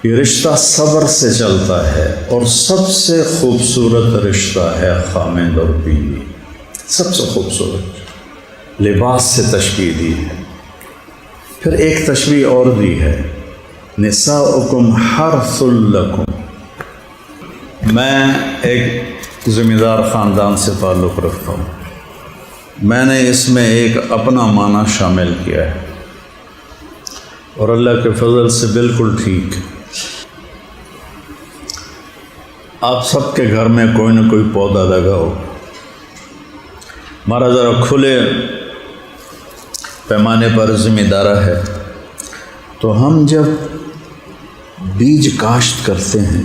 یہ رشتہ صبر سے چلتا ہے، اور سب سے خوبصورت رشتہ ہے خامند اور بیوی، سب سے خوبصورت، لباس سے تشبیہ دی ہے۔ پھر ایک تشبیہ اور دی ہے، نساؤکم حرث لکم۔ میں ایک ذمہ دار خاندان سے تعلق رکھتا ہوں، میں نے اس میں ایک اپنا معنی شامل کیا ہے، اور اللہ کے فضل سے بالکل ٹھیک ہے۔ آپ سب کے گھر میں کوئی نہ کوئی پودا لگا ہو، ہمارا ذرا کھلے پیمانے پر ذمہ دارہ ہے، تو ہم جب بیج کاشت کرتے ہیں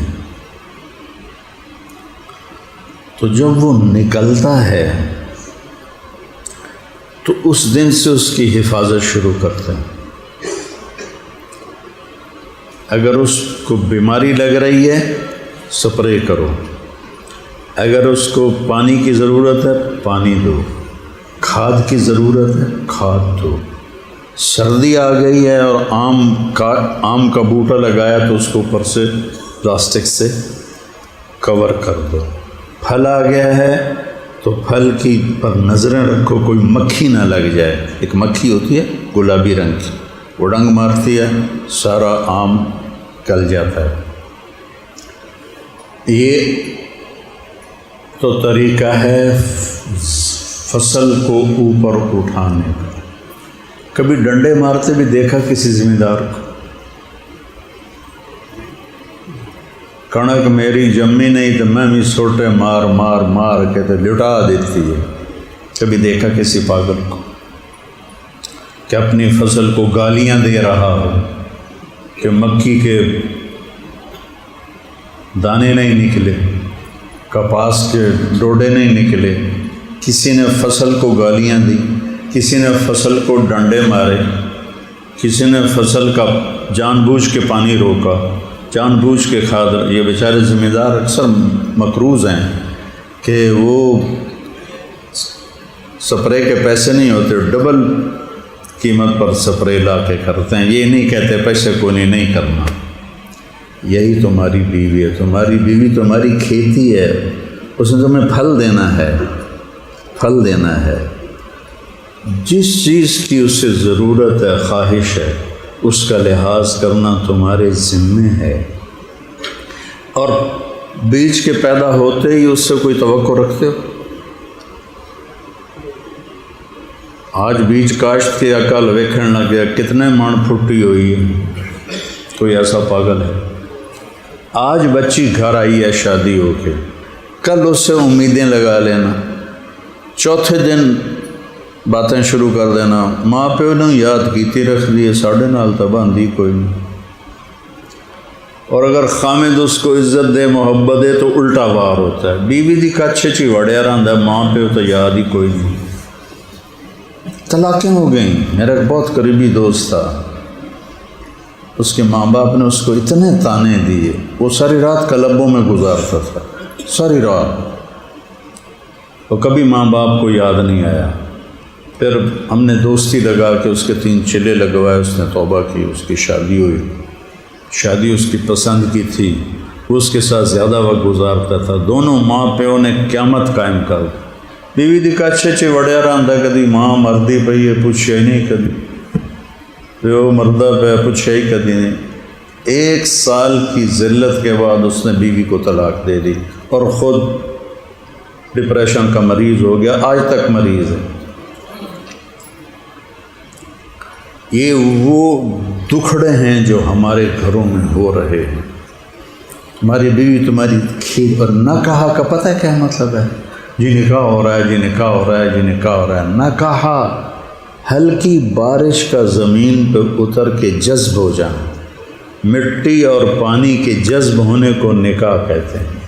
تو جب وہ نکلتا ہے تو اس دن سے اس کی حفاظت شروع کرتے ہیں۔ اگر اس کو بیماری لگ رہی ہے سپرے کرو، اگر اس کو پانی کی ضرورت ہے پانی دو، کھاد کی ضرورت ہے کھاد دو، سردی آ گئی ہے اور آم کا بوٹا لگایا تو اس کو اوپر سے پلاسٹک سے کور کر دو، پھل آ گیا ہے تو پھل کی پر نظریں رکھو کوئی مکھی نہ لگ جائے۔ ایک مکھی ہوتی ہے گلابی رنگ کی، وہ ڈنگ مارتی ہے سارا آم گل جاتا ہے۔ یہ تو طریقہ ہے فصل کو اوپر اٹھانے کا۔ کبھی ڈنڈے مارتے بھی دیکھا کسی ذمہ دار کو؟ کڑک میری جمی نہیں تو میں بھی سوٹے مار مار مار کے تو لٹا دیتی ہے۔ کبھی دیکھا کسی پاگل کو کہ اپنی فصل کو گالیاں دے رہا ہو کہ مکھی کے دانے نہیں نکلے، کپاس کے ڈوڈے نہیں نکلے؟ کسی نے فصل کو گالیاں دی، کسی نے فصل کو ڈنڈے مارے، کسی نے فصل کا جان بوجھ کے پانی روکا، جان بوجھ کے کھاد۔ یہ بیچارے ذمہ دار اکثر مقروض ہیں کہ وہ سپرے کے پیسے نہیں ہوتے، ڈبل قیمت پر سپرے لا کے کرتے ہیں۔ یہ نہیں کہتے پیسے کو نہیں کرنا۔ یہی تمہاری بیوی ہے، تمہاری بیوی تمہاری کھیتی ہے، اس نے تمہیں پھل دینا ہے، پھل دینا ہے۔ جس چیز کی اسے ضرورت ہے، خواہش ہے، اس کا لحاظ کرنا تمہارے ذمے ہے۔ اور بیج کے پیدا ہوتے ہی اس سے کوئی توقع رکھتے ہو؟ آج بیج کاشت کے اکل ویکھن لگ گیا، کتنے من پھٹی ہوئی ہے، کوئی ایسا پاگل ہے؟ آج بچی گھر آئی ہے شادی ہو کے، کل اس سے امیدیں لگا لینا، چوتھے دن باتیں شروع کر دینا، ماں پیو نے یاد کیتی رکھ دی، ساڑھے نال تو باندھی کوئی نہیں۔ اور اگر خامد اس کو عزت دے محبت دے تو الٹا وار ہوتا ہے، بیوی دی کچھ چی وڑیا رہندا ہے، ماں پیو تو یاد ہی کوئی نہیں۔ طلاقیں ہو گئیں۔ میرا ایک بہت قریبی دوست تھا، اس کے ماں باپ نے اس کو اتنے تانے دیے، وہ ساری رات کلبوں میں گزارتا تھا، ساری رات، اور کبھی ماں باپ کو یاد نہیں آیا۔ پھر ہم نے دوستی لگا کے اس کے 3 چلے لگوائے، اس نے توبہ کی، اس کی شادی ہوئی، شادی اس کی پسند کی تھی، وہ اس کے ساتھ زیادہ وقت گزارتا تھا۔ دونوں ماں پیو نے قیامت قائم کر دی۔ بیوی دی کچھ چی وڑیا رہندا، کدی ماں مردی پئی ہے پوچھے ہی نہیں، کدی پیو مردہ پہ پوچھے ہی کدی نہیں۔ 1 سال کی ذلت کے بعد اس نے بیوی کو طلاق دے دی اور خود ڈپریشن کا مریض ہو گیا، آج تک مریض ہے۔ یہ وہ دکھڑے ہیں جو ہمارے گھروں میں ہو رہے ہیں۔ تمہاری بیوی تمہاری کھیت پر نہ کہا کا پتہ ہے کیا مطلب ہے؟ جی نکاح ہو رہا ہے، جی نکاح ہو رہا ہے، جی نکاح ہو رہا ہے۔ نہ کہا ہلکی بارش کا زمین پہ اتر کے جذب ہو جانا، مٹی اور پانی کے جذب ہونے کو نکاح کہتے ہیں۔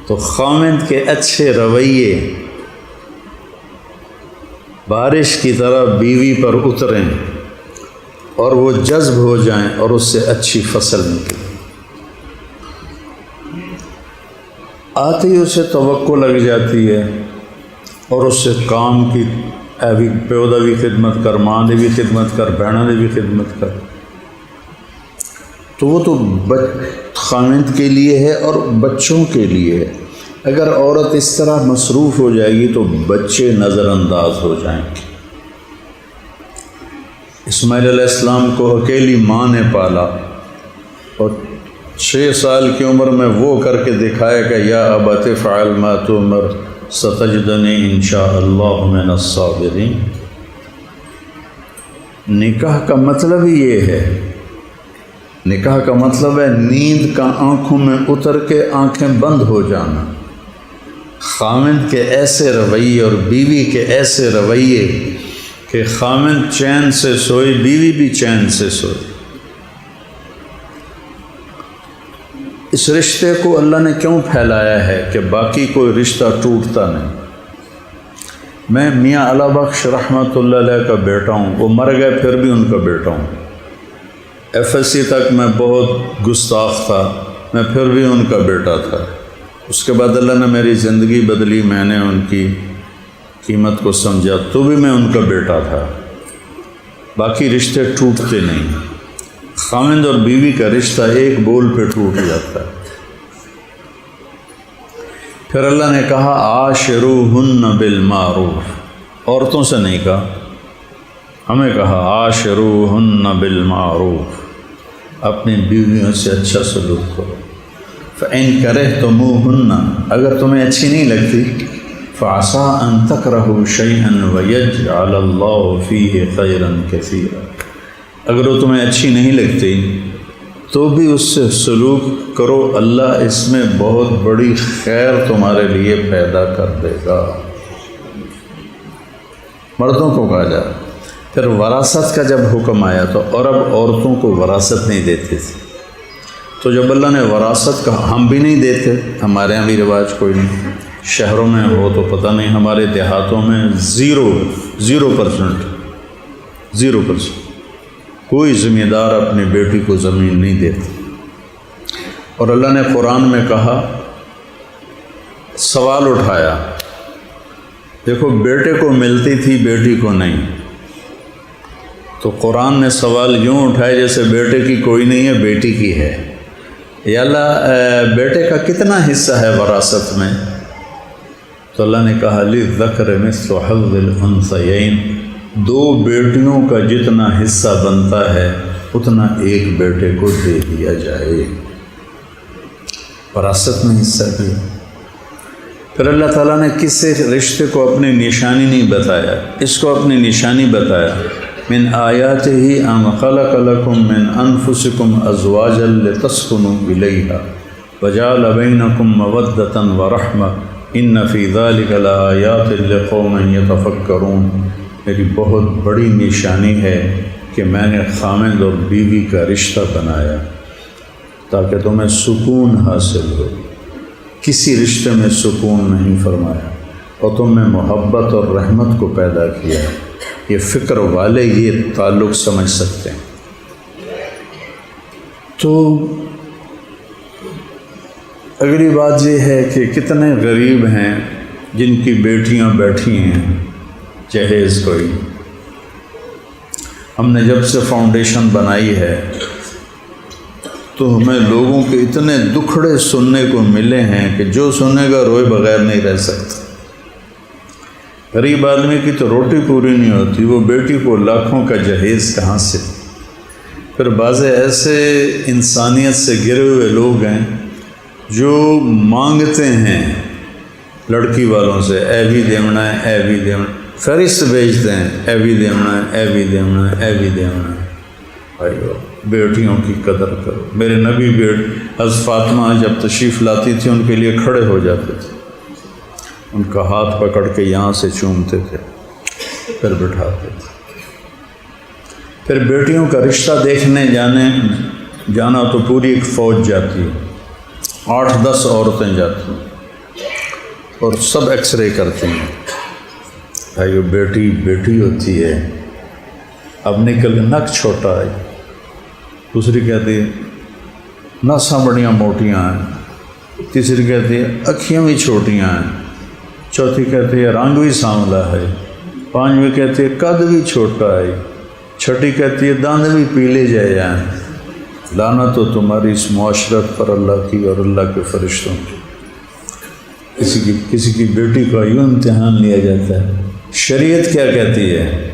تو خامند کے اچھے رویے بارش کی طرح بیوی پر اتریں اور وہ جذب ہو جائیں اور اس سے اچھی فصل نکلے۔ آتے ہی اسے توقع لگ جاتی ہے اور اس سے کام کی بھی پیو دی بھی خدمت کر، ماں دی بھی خدمت کر، بہنوں دی بھی خدمت کر۔ تو وہ تو خاوند کے لیے ہے اور بچوں کے لیے ہے۔ اگر عورت اس طرح مصروف ہو جائے گی تو بچے نظر انداز ہو جائیں گے۔ اسماعیل علیہ السلام کو اکیلی ماں نے پالا اور 6 سال کی عمر میں وہ کر کے دکھایا کہ یا ابت افعل ما تؤمر ستجدنی انشاء اللہ من الصابرین۔ نکاح کا مطلب ہی یہ ہے، نکاح کا مطلب ہے نیند کا آنکھوں میں اتر کے آنکھیں بند ہو جانا، خاوند کے ایسے رویے اور بیوی کے ایسے رویے کہ خاوند چین سے سوئے، بیوی بھی چین سے سوئے۔ اس رشتے کو اللہ نے کیوں پھیلایا ہے کہ باقی کوئی رشتہ ٹوٹتا نہیں۔ میں میاں علا بخش رحمۃ اللہ علیہ کا بیٹا ہوں، وہ مر گئے پھر بھی ان کا بیٹا ہوں۔ FSC تک میں بہت گستاخ تھا، میں پھر بھی ان کا بیٹا تھا۔ اس کے بعد اللہ نے میری زندگی بدلی، میں نے ان کی قیمت کو سمجھا، تو بھی میں ان کا بیٹا تھا۔ باقی رشتے ٹوٹتے نہیں، خاوند اور بیوی کا رشتہ ایک بول پہ ٹوٹ جاتا ہے۔ پھر اللہ نے کہا عاشروہن بالمعروف، عورتوں سے نہیں کہا، ہمیں کہا عاشروہن بالمعروف، اپنی بیویوں سے اچھا سلوک کرو۔ فَإِن كَرِهْتُمُوهُنَّ، اگر تمہیں اچھی نہیں لگتی، فَعَسَىٰ أَن تَكْرَهُوا شَيْئًا وَيَجْعَلَ اللَّهُ فِيهِ خَيْرًا كَثِيرًا، اگر وہ تمہیں اچھی نہیں لگتی تو بھی اس سے سلوک کرو، اللہ اس میں بہت بڑی خیر تمہارے لیے پیدا کر دے گا۔ مردوں کو کہا جائے۔ پھر وراثت کا جب حکم آیا تو عرب عورتوں کو وراثت نہیں دیتے تھے، تو جب اللہ نے وراثت کا، ہم بھی نہیں دیتے، ہمارے یہاں بھی رواج کوئی نہیں، شہروں میں ہو تو پتہ نہیں، ہمارے دیہاتوں میں 0% کوئی ذمہ دار اپنی بیٹی کو زمین نہیں دیتا۔ اور اللہ نے قرآن میں کہا، سوال اٹھایا، دیکھو بیٹے کو ملتی تھی بیٹی کو نہیں، تو قرآن نے سوال یوں اٹھائے جیسے بیٹے کی کوئی نہیں ہے، بیٹی کی ہے۔ یا اللہ بیٹے کا کتنا حصہ ہے وراثت میں؟ تو اللہ نے کہا للذکر مثل حظ الانثیین، 2 بیٹیوں کا جتنا حصہ بنتا ہے اتنا ایک بیٹے کو دے دیا جائے، وراثت میں حصہ دیا۔ پھر اللہ تعالیٰ نے کسی رشتے کو اپنی نشانی نہیں بتایا، اس کو اپنی نشانی بتایا، من آیاتہ ان خلق لکم من انفسکم ازواجا لتسکنوا الیہا وجعل بینکم مودۃ ورحمۃ ان فی ذلک لآیات لقوم یتفکرون۔ میری بہت بڑی نشانی ہے کہ میں نے خاوند اور بیوی کا رشتہ بنایا تاکہ تمہیں سکون حاصل ہو، کسی رشتے میں سکون نہیں فرمایا، اور تم میں محبت اور رحمت کو پیدا کیا۔ یہ فکر والے یہ تعلق سمجھ سکتے ہیں۔ تو اگلی بات یہ ہے کہ کتنے غریب ہیں جن کی بیٹیاں بیٹھی ہیں جہیز کوئی۔ ہم نے جب سے فاؤنڈیشن بنائی ہے تو ہمیں لوگوں کے اتنے دکھڑے سننے کو ملے ہیں کہ جو سنے گا روئے بغیر نہیں رہ سکتا۔ غریب آدمی کی تو روٹی پوری نہیں ہوتی، وہ بیٹی کو لاکھوں کا جہیز کہاں سے۔ پھر بعض ایسے انسانیت سے گرے ہوئے لوگ ہیں جو مانگتے ہیں لڑکی والوں سے، اے بھی دیونا ہے، اے بھی دیونا، فہرست بھیجتے ہیں، اے بھی دیونا ہے، اے بھی دیونا ہے، اے بھی دیونا ہے۔ بھائیو بیٹیوں کی قدر کرو۔ میرے نبی حضرت فاطمہ جب تشریف لاتی تھی ان کے لیے کھڑے ہو جاتے تھے، ان کا ہاتھ پکڑ کے یہاں سے چومتے تھے، پھر بٹھاتے تھے۔ پھر بیٹیوں کا رشتہ دیکھنے جانا تو پوری ایک فوج جاتی ہے، 8-10 عورتیں جاتی ہیں اور سب ایکس رے کرتے ہیں۔ بھائیو بیٹی بیٹی ہوتی ہے، اب نکل نک چھوٹا ہے، دوسری کہتی ہے نساں بڑیاں موٹیاں ہیں، تیسری کہتی ہے اکھیاں بھی چھوٹیاں ہیں، چوتھی کہتی ہے رنگ بھی سانولا ہے، پانچویں کہتی ہے قد بھی چھوٹا ہے، چھٹی کہتی ہے داند بھی پیلے جائے ہیں۔ لعنت ہو تمہاری اس معاشرت پر اللہ کی اور اللہ کے فرشتوں کی۔ کسی کی بیٹی کا یوں امتحان لیا جاتا ہے۔ شریعت کیا کہتی ہے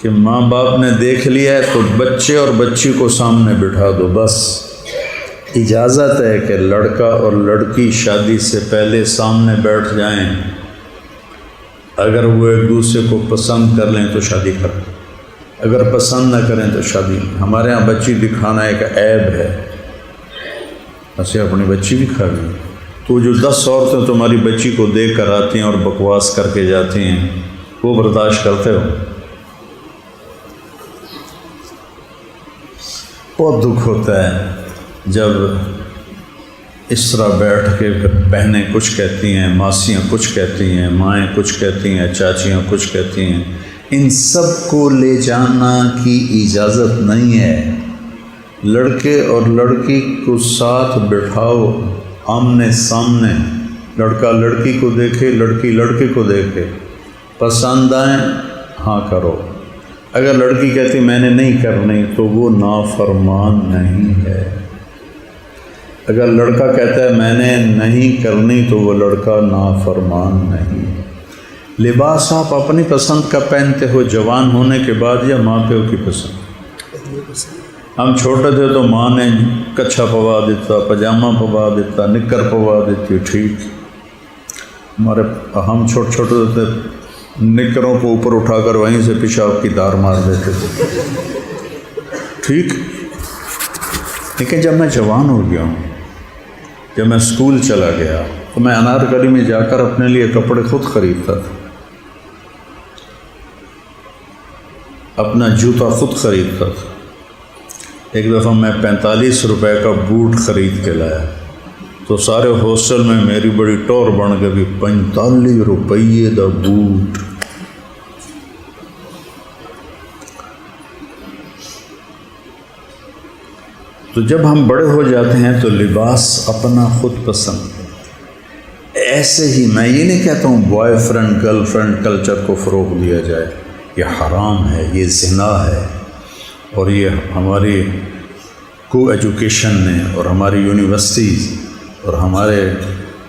کہ ماں باپ نے دیکھ لیا ہے تو بچے اور بچی کو سامنے بٹھا دو، بس اجازت ہے کہ لڑکا اور لڑکی شادی سے پہلے سامنے بیٹھ جائیں، اگر وہ ایک دوسرے کو پسند کر لیں تو شادی کریں، اگر پسند نہ کریں تو شادی نہیں۔ ہمارے ہاں بچی دکھانا ایک عیب ہے، ایسے اپنی بچی دکھا لی تو جو 10 عورتیں تمہاری بچی کو دیکھ کر آتی ہیں اور بکواس کر کے جاتی ہیں وہ برداشت کرتے ہو؟ بہت دکھ ہوتا ہے جب اس طرح بیٹھ کے بہنیں کچھ کہتی ہیں، ماسیاں کچھ کہتی ہیں، مائیں کچھ کہتی ہیں، چاچیاں کچھ کہتی ہیں۔ ان سب کو لے جانا کی اجازت نہیں ہے۔ لڑکے اور لڑکی کو ساتھ بٹھاؤ آمنے سامنے، لڑکا لڑکی کو دیکھے، لڑکی لڑکے کو دیکھے، پسند آئیں ہاں کرو۔ اگر لڑکی کہتی میں نے نہیں کرنی تو وہ نافرمان نہیں ہے، اگر لڑکا کہتا ہے میں نے نہیں کرنی تو وہ لڑکا نافرمان نہیں ہے۔ لباس آپ اپنی پسند کا پہنتے ہو جوان ہونے کے بعد یا ماں پیو کی پسند؟ ہم چھوٹے تھے تو ماں نے کچھا پوا دیتا، پاجامہ پوا دیتا، نکر پوا دیتی، ٹھیک۔ ہم چھوٹے تھے نکروں کو اوپر اٹھا کر وہیں سے پیشاب کی دار مار دیتے تھے، ٹھیک۔ لیکن جب میں جوان ہو گیا ہوں، جب میں اسکول چلا گیا تو میں انارکلی میں جا کر اپنے لیے کپڑے خود خریدتا تھا، اپنا جوتا خود خریدتا تھا۔ ایک دفعہ میں 45 روپے کا بوٹ خرید کے لایا تو سارے ہاسٹل میں میری بڑی ٹور بن گئی کہ 45 روپیے دا بوٹ۔ تو جب ہم بڑے ہو جاتے ہیں تو لباس اپنا خود پسند ہے۔ ایسے ہی میں یہ نہیں کہتا ہوں boy friend girl friend culture کو فروغ دیا جائے، یہ حرام ہے، یہ زنا ہے، اور یہ ہماری کو ایجوکیشن نے اور ہماری یونیورسٹیز اور ہمارے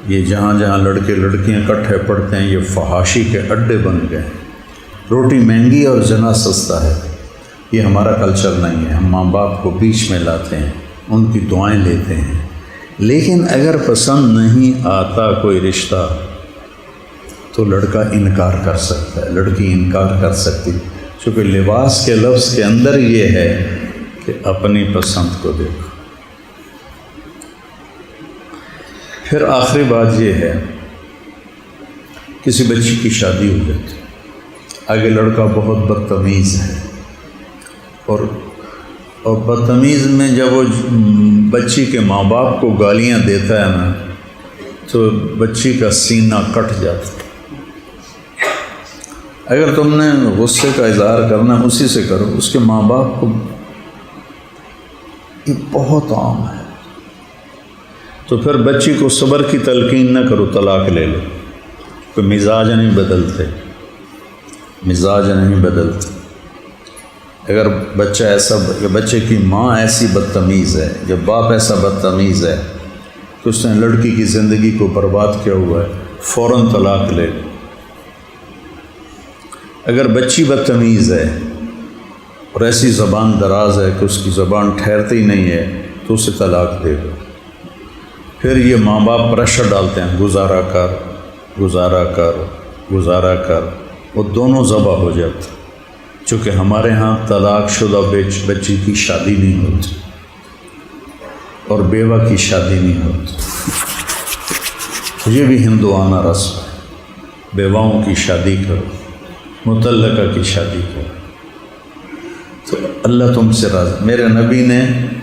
یہ جہاں جہاں لڑکے لڑکیاں اکٹھے پڑھتے ہیں یہ فحاشی کے اڈے بن گئے ہیں۔ روٹی مہنگی اور زنا سستا ہے، یہ ہمارا کلچر نہیں ہے۔ ہم ماں باپ کو بیچ میں لاتے ہیں، ان کی دعائیں لیتے ہیں، لیکن اگر پسند نہیں آتا کوئی رشتہ تو لڑکا انکار کر سکتا ہے، لڑکی انکار کر سکتی، چونکہ لباس کے لفظ کے اندر یہ ہے کہ اپنی پسند کو دیکھو۔ پھر آخری بات یہ ہے، کسی بچی کی شادی ہو جاتی، آگے لڑکا بہت بدتمیز ہے، اور بدتمیز میں جب وہ بچی کے ماں باپ کو گالیاں دیتا ہے نا تو بچی کا سینہ کٹ جاتا ہے۔ اگر تم نے غصے کا اظہار کرنا اسی سے کرو، اس کے ماں باپ کو، یہ بہت عام ہے۔ تو پھر بچی کو صبر کی تلقین نہ کرو، طلاق لے لو، کوئی مزاج نہیں بدلتے، مزاج نہیں بدلتے۔ اگر بچہ ایسا، بچے کی ماں ایسی بدتمیز ہے، جب باپ ایسا بدتمیز ہے کہ اس نے لڑکی کی زندگی کو برباد کیا ہوا ہے، فوراً طلاق لے لو۔ اگر بچی بدتمیز ہے اور ایسی زبان دراز ہے کہ اس کی زبان ٹھہرتی نہیں ہے تو اسے طلاق دے دو۔ پھر یہ ماں باپ پریشر ڈالتے ہیں، گزارا کر گزارا کر گزارا کر، وہ دونوں ذبح ہو جاتے، چونکہ ہمارے ہاں طلاق شدہ بچی کی شادی نہیں ہوتی اور بیوہ کی شادی نہیں ہوتی۔ یہ بھی ہندوانہ رسم ہے، بیواؤں کی شادی کرو، مطلقہ کی شادی کرو۔ تو اللہ تم سے راضی۔ میرے نبی نے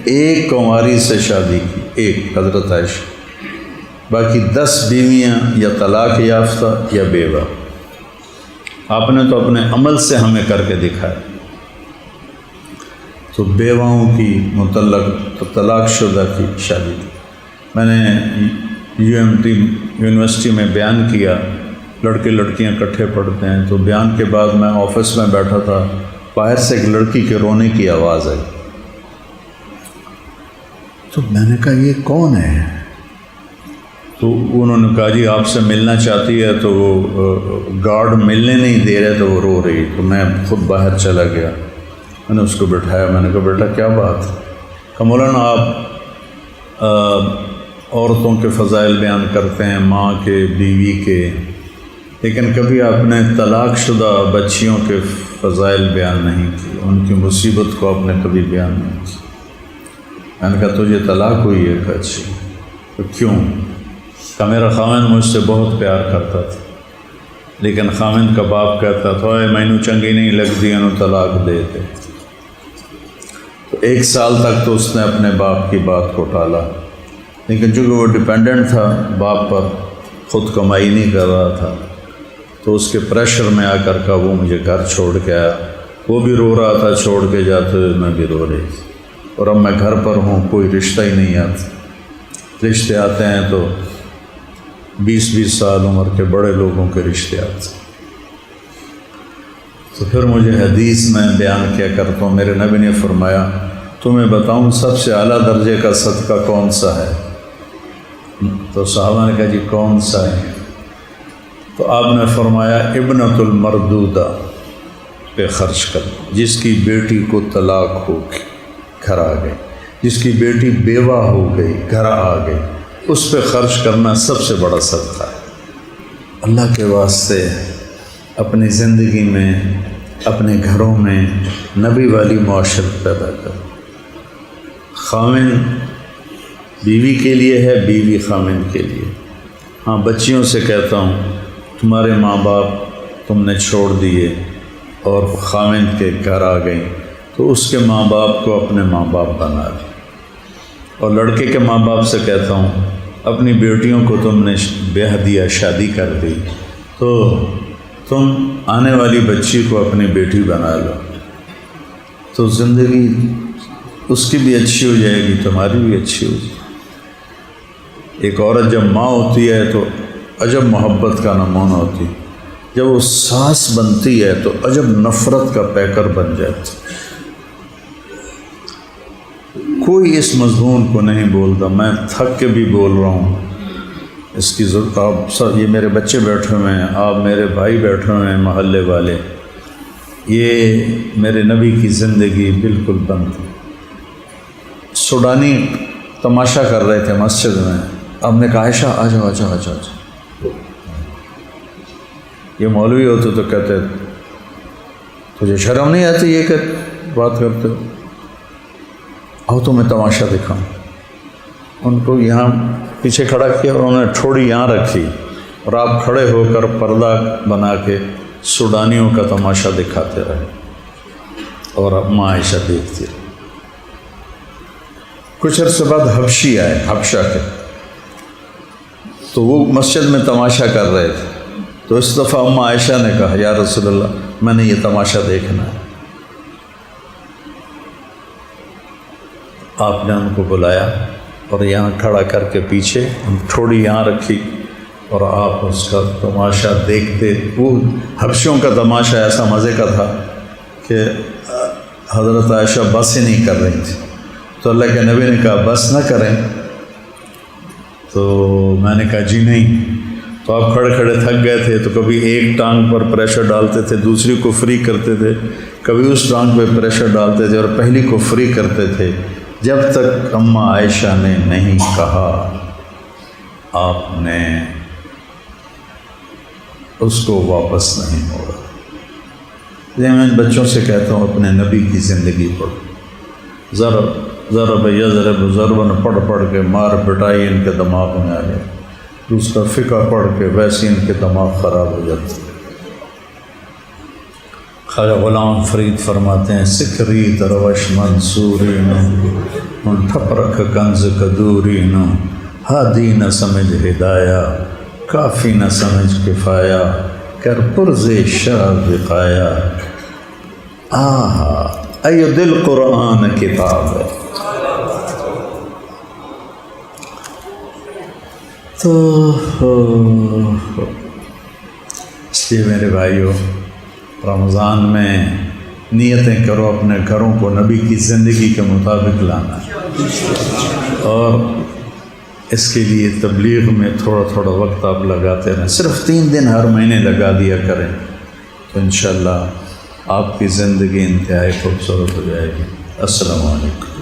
ایک کنواری سے شادی کی، ایک، حضرت عائشہ، باقی 10 بیویاں یا طلاق یافتہ یا بیوہ۔ آپ نے تو اپنے عمل سے ہمیں کر کے دکھایا۔ تو بیواؤں کی، مطلق طلاق شدہ کی شادی کی۔ میں نے UMT یونیورسٹی میں بیان کیا، لڑکے لڑکیاں اکٹھے پڑھتے ہیں، تو بیان کے بعد میں آفس میں بیٹھا تھا، باہر سے ایک لڑکی کے رونے کی آواز آئی۔ تو میں نے کہا یہ کون ہے؟ تو انہوں نے کہا جی آپ سے ملنا چاہتی ہے، تو وہ گارڈ ملنے نہیں دے رہے تو وہ رو رہی، تو میں خود باہر چلا گیا، میں نے اس کو بٹھایا، میں نے کہا بیٹا کیا بات ہے؟ کہ مولانا آپ عورتوں کے فضائل بیان کرتے ہیں، ماں کے، بیوی کے، لیکن کبھی آپ نے طلاق شدہ بچیوں کے فضائل بیان نہیں کی، ان کی مصیبت کو آپ نے کبھی بیان نہیں کی۔ میں نے کہا تجھے طلاق ہوئی ہے؟ کہ اچھی، تو کیوں؟ کہ میرا خاوند مجھ سے بہت پیار کرتا تھا، لیکن خاوند کا باپ کہتا تھا اے مینوں چنگی نہیں لگتی انہوں طلاق دے دے۔ تو 1 سال تک تو اس نے اپنے باپ کی بات کو ٹالا، لیکن چونکہ وہ ڈیپینڈنٹ تھا باپ پر، خود کمائی نہیں کر رہا تھا، تو اس کے پریشر میں آ کر کا وہ مجھے گھر چھوڑ کے آیا۔ وہ بھی رو رہا تھا چھوڑ کے جاتے ہوئے، میں بھی رو رہی تھی، اور اب میں گھر پر ہوں، کوئی رشتہ ہی نہیں آتا۔ رشتے آتے ہیں تو 20 سال عمر کے بڑے لوگوں کے رشتے آتے ہیں۔ تو پھر مجھے حدیث میں بیان کیا کرتا ہوں، میرے نبی نے فرمایا تمہیں بتاؤں سب سے اعلیٰ درجے کا صدقہ کون سا ہے؟ تو صحابہ نے کہا جی کون سا ہے؟ تو آپ نے فرمایا ابنۃ المردودہ پہ خرچ کر، جس کی بیٹی کو طلاق ہو گئی گھر آ گئی، جس کی بیٹی بیوہ ہو گئی گھر آ گئی، اس پہ خرچ کرنا سب سے بڑا صدقہ ہے۔ اللہ کے واسطے اپنی زندگی میں، اپنے گھروں میں نبی والی معاشرت پیدا کر۔ خاوند بیوی کے لیے ہے، بیوی خاوند کے لیے۔ ہاں بچیوں سے کہتا ہوں تمہارے ماں باپ تم نے چھوڑ دیے اور خاوند کے گھر آ گئی، تو اس کے ماں باپ کو اپنے ماں باپ بنا لے۔ اور لڑکے کے ماں باپ سے کہتا ہوں اپنی بیٹیوں کو تم نے بیاہ دیا، شادی کر دی، تو تم آنے والی بچی کو اپنی بیٹی بنا لو، تو زندگی اس کی بھی اچھی ہو جائے گی، تمہاری بھی اچھی ہو جائے گی۔ ایک عورت جب ماں ہوتی ہے تو عجب محبت کا نمونہ ہوتی ہے، جب وہ ساس بنتی ہے تو عجب نفرت کا پیکر بن جاتی۔ کوئی اس مضمون کو نہیں بولتا، میں تھک کے بھی بول رہا ہوں، اس کی ضرورت آپ سب، یہ میرے بچے بیٹھے ہوئے ہیں، آپ میرے بھائی بیٹھے ہوئے ہیں محلے والے، یہ میرے نبی کی زندگی بالکل بند تھی۔ سوڈانی تماشا کر رہے تھے مسجد میں، آپ نے کہا عائشہ آ جاؤ آ جاؤ آ جاؤ۔ یہ مولوی ہوتے تو کہتے تجھے شرم نہیں آتی یہ کہ بات کرتے ہو؟ آؤ تو میں تماشا دکھاؤں۔ ان کو یہاں پیچھے کھڑا کیا اور انہوں نے ٹھوڑی یہاں رکھی، اور آپ کھڑے ہو کر پردہ بنا کے سوڈانیوں کا تماشا دکھاتے رہے، اور اب ماں عائشہ دیکھتی رہی۔ کچھ عرصے بعد حبشی آئے، حبشہ کے، تو وہ مسجد میں تماشا کر رہے تھے، تو اس دفعہ اماں عائشہ نے کہا یا رسول اللہ میں نے یہ تماشا دیکھنا ہے۔ آپ نے ان کو بلایا اور یہاں کھڑا کر کے پیچھے تھوڑی یہاں رکھی، اور آپ اس کا تماشا دیکھتے۔ وہ حبشیوں کا تماشا ایسا مزے کا تھا کہ حضرت عائشہ بس ہی نہیں کر رہی تھی، تو اللہ کے نبی نے کہا بس نہ کریں، تو میں نے کہا جی نہیں۔ تو آپ کھڑے کھڑے تھک گئے تھے، تو کبھی ایک ٹانگ پر پریشر ڈالتے تھے، دوسری کو فری کرتے تھے، کبھی اس ٹانگ پہ پریشر ڈالتے تھے اور پہلی کو فری کرتے تھے، جب تک اماں عائشہ نے نہیں کہا آپ نے اس کو واپس نہیں موڑا۔ میں ان بچوں سے کہتا ہوں اپنے نبی کی زندگی پڑھو، ضرب یضرب ضربن پڑھ پڑھ کے مار پٹائی ان کے دماغ میں آ جائے، اس کا فقہ پڑھ کے ویسے ان کے دماغ خراب ہو جاتے۔ خواجہ غلام فرید فرماتے ہیں سکری دروش منصوری نو ٹھپ رکھ کنز کدوری نو، ہادی نہ سمجھ ہدایہ کافی نہ سمجھ کفایا، کر پرز شاہ بقایا، آہا ایو دل قرآن کتاب ہے۔ تو اس لیے میرے بھائیوں، رمضان میں نیتیں کرو اپنے گھروں کو نبی کی زندگی کے مطابق لانا، اور اس کے لیے تبلیغ میں تھوڑا تھوڑا وقت آپ لگاتے رہیں، صرف 3 دن ہر مہینے لگا دیا کریں تو انشاءاللہ آپ کی زندگی انتہائی خوبصورت ہو جائے گی۔ السلام علیکم۔